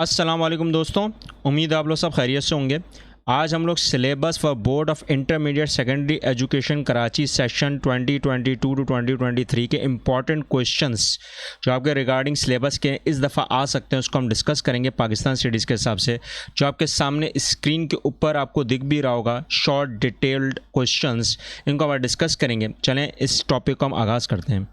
अस्सलाम वालेकुम दोस्तों, उम्मीद है आप लोग सब खैरियत से होंगे। आज हम लोग syllabus for board of intermediate secondary education Karachi session 2022 to 2023 के इम्पॉर्टेंट क्वेश्चंस जो आपके रिगार्डिंग सिलेबस के इस दफ़ा आ सकते हैं उसको हम डिस्कस करेंगे पाकिस्तान स्टडीज़ के हिसाब से। जो आपके सामने स्क्रीन के ऊपर आपको दिख भी रहा होगा, शॉर्ट डिटेल्ड क्वेश्चंस, इनको हम डिस्कस करेंगे। चलें इस टॉपिक को हम आगाज़ करते हैं।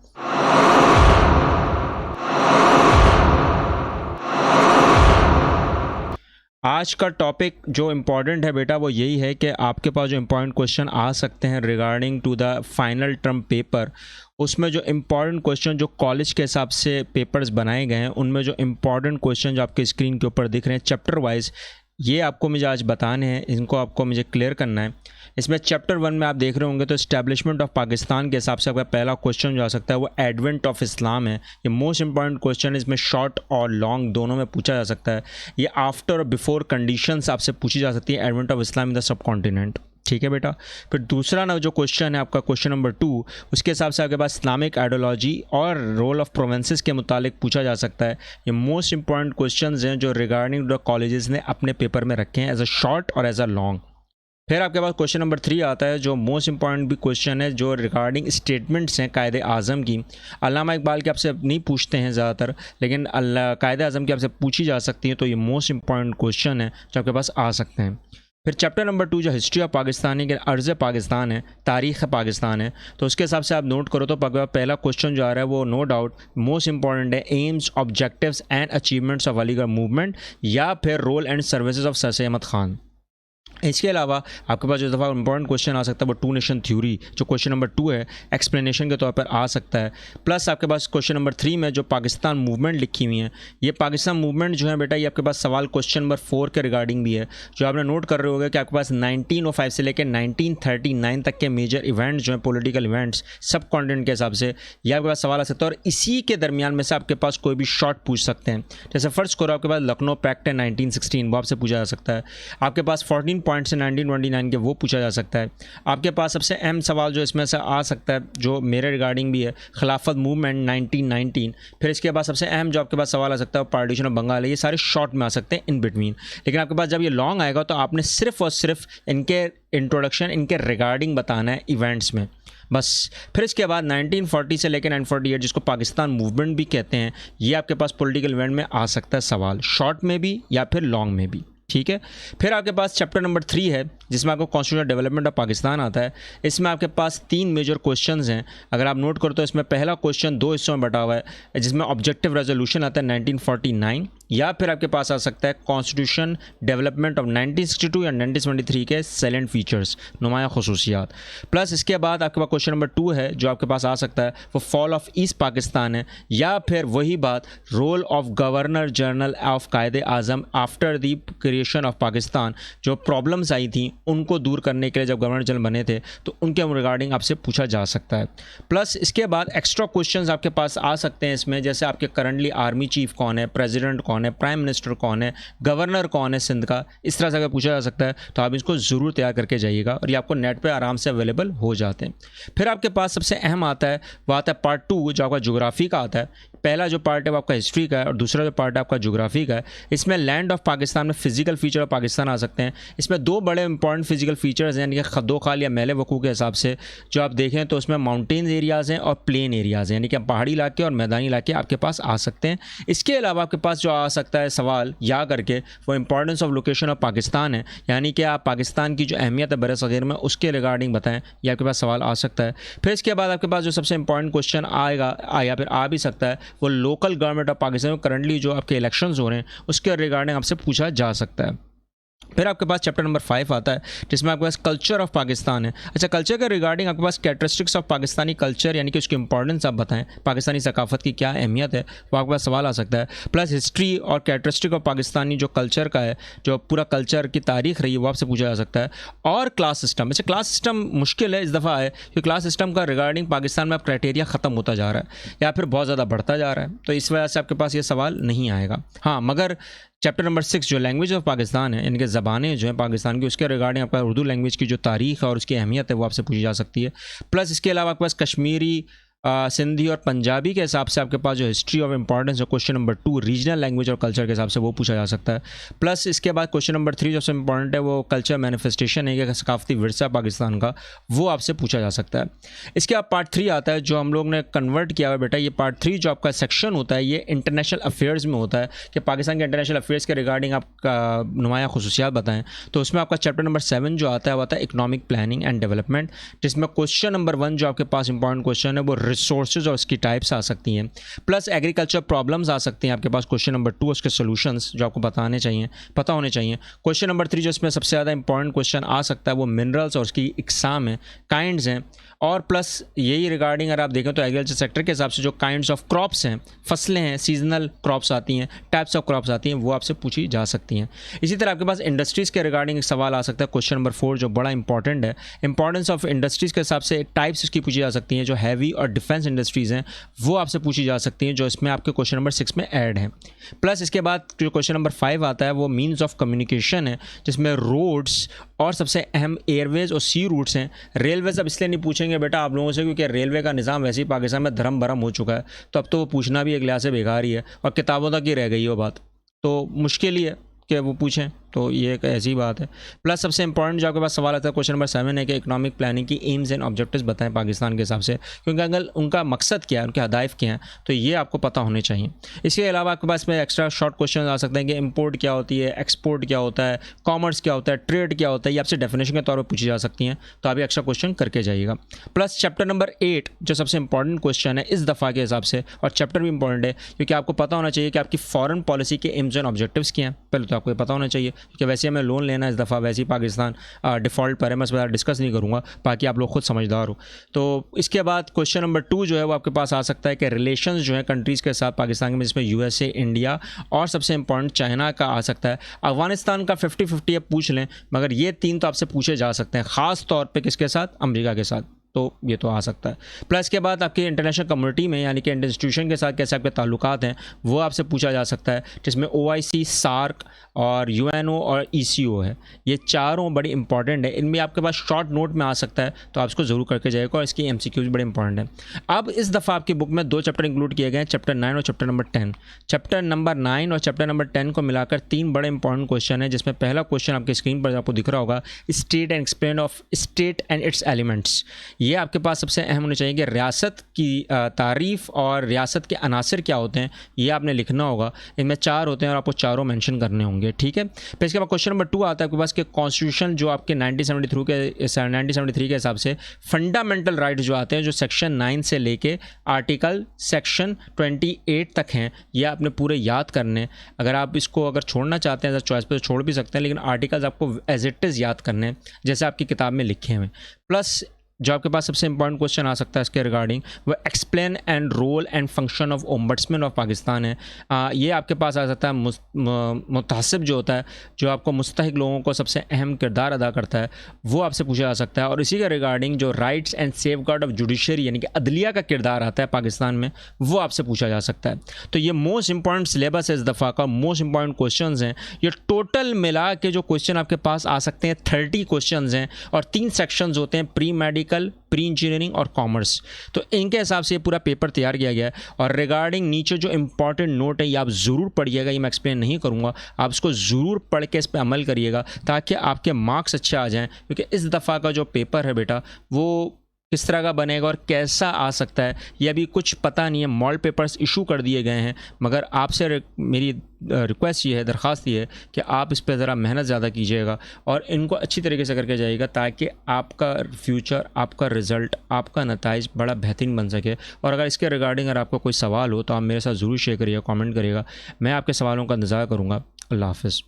आज का टॉपिक जो इम्पॉर्टेंट है बेटा वो यही है कि आपके पास जो इम्पॉर्टेंट क्वेश्चन आ सकते हैं regarding to the final term paper, उसमें जो इम्पॉर्टेंट क्वेश्चन जो कॉलेज के हिसाब से पेपर्स बनाए गए हैं उनमें जो इम्पॉर्टेंट क्वेश्चन जो आपके स्क्रीन के ऊपर दिख रहे हैं चैप्टर वाइज, ये आपको मुझे आज बताने हैं, इनको आपको मुझे क्लियर करना है। इसमें चैप्टर 1 में आप देख रहे होंगे तो इस्टेब्लिशमेंट ऑफ पाकिस्तान के हिसाब से आपका पहला क्वेश्चन जो आ सकता है वो एडवेंट ऑफ इस्लाम है। ये मोस्ट इंपॉर्टेंट क्वेश्चन है, इसमें शॉर्ट और लॉन्ग दोनों में पूछा जा सकता है। ये आफ्टर और बिफोर कंडीशंस आपसे पूछी जा सकती है, advent of Islam in the sub continent. ठीक है बेटा। फिर दूसरा ना जो क्वेश्चन है आपका क्वेश्चन नंबर 2, उसके हिसाब से आपके पास इस्लामिक आइडियोलॉजी और रोल ऑफ प्रोविंसेस के मुतालिक पूछा जा सकता है। ये मोस्ट इंपॉर्टेंट क्वेश्चंस हैं जो रिगार्डिंग द कॉलेजेस ने अपने पेपर में रखे हैं एज अ शॉर्ट और एज अ लॉन्ग। फिर आपके पास क्वेश्चन नंबर 3 आता है जो मोस्ट इंपॉर्टेंट भी क्वेश्चन है, जो रिगार्डिंग स्टेटमेंट्स हैं कायदे आज़म की। अल्लामा इकबाल के आपसे नहीं पूछते हैं ज़्यादातर, लेकिन कायदे आज़म की आपसे पूछी जा सकती है, तो ये मोस्ट इंपॉर्टेंट क्वेश्चन है जो आपके पास आ सकते हैं। फिर चैप्टर नंबर 2 जो हिस्ट्री ऑफ पाकिस्तान है, अर्ज़ पाकिस्तान है, तारीख़ पाकिस्तान है, तो उसके हिसाब से आप नोट करो तो पहला क्वेश्चन जो आ रहा है वो नो डाउट मोस्ट इंपॉर्टेंट है, aims objectives and achievements of Aligarh movement, या फिर role and services of sir Ahmad Khan. इसके अलावा आपके पास जो दफ़ा इंपॉर्टेंट क्वेश्चन आ सकता है वो टू नेशन थ्योरी, जो क्वेश्चन नंबर 2 है, एक्सप्लेनेशन के तौर पर आ सकता है। प्लस आपके पास क्वेश्चन नंबर 3 में जो पाकिस्तान मूवमेंट लिखी हुई है, ये पाकिस्तान मूवमेंट जो है बेटा ये आपके पास सवाल क्वेश्चन नंबर 4 के रिगार्डिंग भी है, जो आपने नोट कर रहे होगा कि आपके पास 1905 से लेकर 1939 तक के मेजर इवेंट्स जो हैं, पोलिटिकल इवेंट्स सब कॉन्टिनेंट के हिसाब से, ये आपके पास सवाल आ सकता है। और इसी के दरमियान में से आपके पास कोई भी शॉर्ट पूछ सकते हैं। जैसे फर्स्ट करो आपके पास लखनऊ पैक्ट है 1916, वो आपसे पूछा जा सकता है। आपके पास 14 पॉइंट्स है 1929 के, वो पूछा जा सकता है। आपके पास सबसे अहम सवाल जो इसमें से आ सकता है जो मेरे रिगार्डिंग भी है, खिलाफत मूवमेंट 1919। फिर इसके बाद सबसे अहम जो आपके पास सवाल आ सकता है पार्टीशन ऑफ बंगाल है। ये सारे शॉर्ट में आ सकते हैं इन बिटवीन, लेकिन आपके पास जब ये लॉन्ग आएगा तो आपने सिर्फ और सिर्फ इनके इंट्रोडक्शन, इनके रिगार्डिंग बताना है इवेंट्स में, बस। फिर इसके बाद 1940 से लेकर 1948 जिसको पाकिस्तान मूवमेंट भी कहते हैं, ये आपके पास पॉलिटिकल इवेंट में आ सकता है सवाल, शॉर्ट में भी या फिर लॉन्ग में भी। ठीक है। फिर आपके पास चैप्टर नंबर 3 है जिसमें आपको कॉन्स्टिट्यूशनल डेवलपमेंट ऑफ पाकिस्तान आता है। इसमें आपके पास 3 मेजर क्वेश्चंस हैं। अगर आप नोट करो तो इसमें पहला क्वेश्चन 2 हिस्सों में बटा हुआ है, जिसमें ऑब्जेक्टिव रेजोल्यूशन आता है 1949, या फिर आपके पास आ सकता है कॉन्स्टिट्यूशन डेवलपमेंट ऑफ 1962 या 1973 के सैलेंट फीचर्स, नुमाया खसूसियात। प्लस इसके बाद आपके पास क्वेश्चन नंबर 2 है जो आपके पास आ सकता है वो फॉल ऑफ ईस्ट पाकिस्तान है, या फिर वही बात role of governor general of Quaid-e-Azam after the creation of Pakistan, जो प्रॉब्लम्स आई थी उनको दूर करने के लिए जब गवर्नर जनरल बने थे तो उनके रिगार्डिंग आपसे पूछा जा सकता है। प्लस इसके बाद एक्स्ट्रा क्वेश्चंस आपके पास आ सकते हैं इसमें, जैसे आपके करंटली आर्मी चीफ कौन है, प्रेसिडेंट कौन है, प्राइम मिनिस्टर कौन है, गवर्नर कौन है सिंध का, इस तरह से अगर पूछा जा सकता है तो आप इसको ज़रूर तैयार करके जाइएगा, और ये आपको नेट पे आराम से अवेलेबल हो जाते हैं। फिर आपके पास सबसे अहम आता है वो आता है पार्ट 2 जो आपका ज्योग्राफी का आता है। पहला जो पार्ट है वो आपका हिस्ट्री का है और दूसरा जो पार्ट है आपका ज्योग्राफी का है। इसमें लैंड ऑफ पाकिस्तान में फिजिकल फीचर ऑफ पाकिस्तान आ सकते हैं। इसमें 2 बड़े इंपॉर्टेंट फिजिकल फीचर्स हैं, यानी कि खद्दो खाल या मेले वकू के हिसाब से जो आप देखें तो उसमें माउंटेन्स एरियाज़ हैं और प्लेन एरियाज़ हैं, यानी कि पहाड़ी इलाके और मैदानी इलाके आपके पास आ सकते हैं। इसके अलावा आपके पास जो आ सकता है सवाल याद करके वो importance of location of Pakistan है, यानी कि आप पाकिस्तान की जो अहमियत है बरसग़ीर में उसके रिगार्डिंग बताएं, यह आपके पास सवाल आ सकता है। फिर इसके बाद आपके पास जो सबसे इंपॉर्टेंट क्वेश्चन आएगा या फिर आ भी सकता है वो लोकल गवर्नमेंट ऑफ पाकिस्तान में करंटली जो आपके इलेक्शंस हो रहे हैं उसके रिगार्डिंग आपसे पूछा जा सकता है। फिर आपके पास चैप्टर नंबर 5 आता है जिसमें आपके पास कल्चर ऑफ पाकिस्तान है। अच्छा, कल्चर के रिगार्डिंग आपके पास कैरेक्टरिस्टिक्स ऑफ पाकिस्तानी कल्चर, यानी कि उसकी इंपॉर्टेंस आप बताएं, पाकिस्तानी सकाफत की क्या अहमियत है, वो आपके पास सवाल आ सकता है। प्लस हिस्ट्री और कैरेक्टरिस्टिक ऑफ पाकिस्तानी जो कल्चर का है, जो पूरा कल्चर की तारीख रही है, वो आपसे पूछा जा सकता है। और क्लास सिस्टम, अच्छा क्लास सिस्टम मुश्किल है इस दफ़ा है कि क्लास सिस्टम का रिगार्डिंग पाकिस्तान में अब क्राइटेरिया ख़त्म होता जा रहा है या फिर बहुत ज़्यादा बढ़ता जा रहा है, तो इस वजह से आपके पास ये सवाल नहीं आएगा। हाँ, मगर चैप्टर नंबर 6 जो लैंग्वेज ऑफ पाकिस्तान है, यानी कि ज़बानें जो हैं पाकिस्तान की, उसके रिगार्डिंग आपका उर्दू लैंग्वेज की जो तारीख़ है और उसकी अहमियत है वो आपसे पूछी जा सकती है। प्लस इसके अलावा आपके पास कश्मीरी सिंधी और पंजाबी के हिसाब से आपके पास जो हिस्ट्री ऑफ इंपॉर्टेंस है क्वेश्चन नंबर 2 रीजनल लैंग्वेज और कल्चर के हिसाब से वो पूछा जा सकता है। प्लस इसके बाद क्वेश्चन नंबर 3 जो सबसे इंपॉर्टेंट है वो कल्चर मैनिफेस्टेशन है कि सकाफती विरसा पाकिस्तान का, वो आपसे पूछा जा सकता है। इसके बाद पार्ट 3 आता है जो हम लोग ने कन्वर्ट किया हुआ बेटा। ये पार्ट 3 जो आपका सेक्शन होता है ये इंटरनेशनल अफेयर्स में होता है कि पाकिस्तान के इंटरनेशनल अफेयर्स के रिगार्डिंग आपका नुमाया खुसूसियात बताएं। तो उसमें आपका चैप्टर नंबर 7 जो आता है वो आता है इकोनॉमिक प्लानिंग एंड डेवलपमेंट, जिसमें क्वेश्चन नंबर 1 जो आपके पास इंपॉर्टेंट क्वेश्चन है वो रिसोर्सेज और उसकी टाइप्स आ सकती हैं। प्लस एग्रीकल्चर प्रॉब्लम्स आ सकती हैं आपके पास क्वेश्चन नंबर 2, उसके सोल्यूशंस जो आपको पता होने चाहिए। क्वेश्चन नंबर 3 जो इसमें सबसे ज़्यादा इंपॉर्टेंट क्वेश्चन आ सकता है वो मिनरल्स और उसकी इकसाम है, काइंड्स हैं। और प्लस यही रिगार्डिंग अगर आप देखें तो एग्रीकल्चर सेक्टर के हिसाब से जो काइंड्स ऑफ क्रॉप्स हैं, फसलें हैं, सीजनल क्रॉप्स आती हैं, टाइप्स ऑफ क्रॉप्स आती हैं, वो आपसे पूछी जा सकती हैं। इसी तरह आपके पास इंडस्ट्रीज़ के रिगार्डिंग एक सवाल आ सकता है क्वेश्चन नंबर 4 जो बड़ा इंपॉर्टेंट है। इंपॉर्टेंस ऑफ इंडस्ट्रीज़ के हिसाब से टाइप्स इसकी पूछी जा सकती हैं। जो हैवी और डिफेंस इंडस्ट्रीज़ हैं वो आपसे पूछी जा सकती हैं, जो इसमें आपके क्वेश्चन नंबर 6 में ऐड है। प्लस इसके बाद जो क्वेश्चन नंबर 5 आता है वो मीन्स ऑफ कम्युनिकेशन है, जिसमें रोड्स और सबसे अहम एयरवेज और सी रूट्स हैं। रेलवेज अब इसलिए नहीं पूछेंगे बेटा आप लोगों से क्योंकि रेलवे का निज़ाम वैसे ही पाकिस्तान में धर्म भरम हो चुका है, तो अब तो वो पूछना भी एक लिहाज से बेकार ही है और किताबों तक ही रह गई वो बात, तो मुश्किल ही है कि वो पूछें। तो ये एक ऐसी बात है। प्लस सबसे इंपॉर्टेंट जो आपके पास सवाल आता है क्वेश्चन नंबर 7 है कि इकोनॉमिक प्लानिंग की एम्स एंड ऑब्जेक्टिव्स बताएं पाकिस्तान के हिसाब से, क्योंकि अगर उनका मकसद क्या है, उनके हदायफ क्या हैं, तो ये आपको पता होने चाहिए। इसके अलावा आपके पास में एक्स्ट्रा शॉर्ट क्वेश्चन आ सकते हैं कि इंपोर्ट क्या होती है, एक्सपोर्ट क्या होता है, कॉमर्स क्या होता है, ट्रेड क्या होता है, ये आपसे डेफिनेशन के तौर पर पूछी जा सकती हैं, तो आप एक्स्ट्रा क्वेश्चन करके जाइएगा। प्लस चैप्टर नंबर 8 जो सबसे इंपॉर्टेंट क्वेश्चन है इस दफ़ा के हिसाब से, और चैप्टर भी इंपॉर्टेंट है क्योंकि आपको पता होना चाहिए कि आपकी फॉरेन पॉलिसी के एम्स एंड ऑब्जेक्टिव्स क्या हैं। पहले तो आपको ये पता होना चाहिए क्योंकि वैसे हमें लोन लेना इस दफ़ा, वैसे ही पाकिस्तान डिफ़ॉल्ट पर है, मैं इस बार डिस्कस नहीं करूँगा, बाकी आप लोग खुद समझदार हो। तो इसके बाद क्वेश्चन नंबर 2 जो है वो आपके पास आ सकता है कि रिलेशंस जो है कंट्रीज़ के साथ पाकिस्तान में, जिसमें USA, इंडिया और सबसे इंपॉर्टेंट चाइना का आ सकता है। अफगानिस्तान का 50-50 अब पूछ लें, मगर ये 3 तो आपसे पूछे जा सकते हैं, ख़ास तौर पर किसके साथ, अमेरिका के साथ, तो ये तो आ सकता है। प्लस के बाद आपके इंटरनेशनल कम्युनिटी में यानी कि इंस्टीट्यूशन के साथ कैसे आपके ताल्लुकात हैं वो आपसे पूछा जा सकता है, जिसमें OIC, सार्क और UNO और ECO है। ये चारों बड़ी इंपॉर्टेंट है, इनमें आपके पास शॉर्ट नोट में आ सकता है, तो आप इसको ज़रूर करके जाइएगा और इसकी MCQs बड़े इंपॉर्टेंट है। अब इस दफ़ा आपकी बुक में 2 चैप्टर इंक्लूड किए गए हैं, चैप्टर 9 और चैप्टर नंबर 10। चैप्टर नंबर 9 और चैप्टर नंबर 10 को मिलाकर 3 बड़े इंपॉर्टेंट क्वेश्चन है, जिसमें पहला क्वेश्चन आपकी स्क्रीन पर आपको दिख रहा होगा, state and explain of state and it's elements. ये आपके पास सबसे अहम होने चाहिए कि रियासत की तारीफ़ और रियासत के अनासर क्या होते हैं, ये आपने लिखना होगा। इनमें 4 होते हैं और आपको चारों मेंशन करने होंगे, ठीक है। फिर इसके बाद क्वेश्चन नंबर 2 आता है आपके पास कि कॉन्स्टिट्यूशन जो आपके 1973 के हिसाब से फंडामेंटल राइट्स जो आते हैं, जो सेक्शन 9 से लेके आर्टिकल सेक्शन 28 तक हैं, ये आपने पूरे याद करने। अगर आप इसको छोड़ना चाहते हैं चॉइस पर तो छोड़ भी सकते हैं, लेकिन आर्टिकल्स आपको एज इट इज़ याद करने हैं जैसे आपकी किताब में लिखे हुए। प्लस जो आपके पास सबसे इंपॉर्टेंट क्वेश्चन आ सकता है इसके रिगार्डिंग वो explain and role and function of ombudsman of Pakistan है। ये आपके पास आ सकता है मुतासिब जो होता है, जो आपको मुस्तहिक लोगों को सबसे अहम किरदार अदा करता है, वो आपसे पूछा जा सकता है। और इसी के रिगार्डिंग जो rights and safeguard of judiciary यानी कि अदलिया का किरदार आता है पाकिस्तान में, वो आपसे पूछा जा सकता है। तो ये मोस्ट इंपॉर्टेंट सिलेबस है इस दफ़ा का, मोस्ट इंपॉर्टेंट क्वेश्चन हैं। ये टोटल मिला के जो क्वेश्चन आपके पास आ सकते हैं 30 क्वेश्चन हैं और 3 सेक्शंस होते हैं, प्री मेडिकल, प्री इंजीनियरिंग और कॉमर्स। तो इनके हिसाब से ये पूरा पेपर तैयार किया गया है। और रिगार्डिंग नीचे जो इंपॉर्टेंट नोट है ये आप ज़रूर पढ़िएगा, ये मैं एक्सप्लेन नहीं करूँगा, आप इसको ज़रूर पढ़ के इस पर अमल करिएगा ताकि आपके मार्क्स अच्छे आ जाएँ, क्योंकि इस दफ़ा का जो पेपर है बेटा वो किस तरह का बनेगा और कैसा आ सकता है ये अभी कुछ पता नहीं है। मॉडल पेपर्स इशू कर दिए गए हैं, मगर आपसे मेरी रिक्वेस्ट ये है, दरख्वास्त ये है कि आप इस पर ज़रा मेहनत ज़्यादा कीजिएगा और इनको अच्छी तरीके से करके जाइएगा ताकि आपका फ्यूचर, आपका रिज़ल्ट, आपका नताइज बड़ा बेहतरीन बन सके। और अगर इसके रिगार्डिंग अगर आपको कोई सवाल हो तो आप मेरे साथ ज़रूर शेयर करिएगा, कमेंट करिएगा, मैं आपके सवालों का इंतज़ार करूँगा। अल्लाह हाफ़िज़।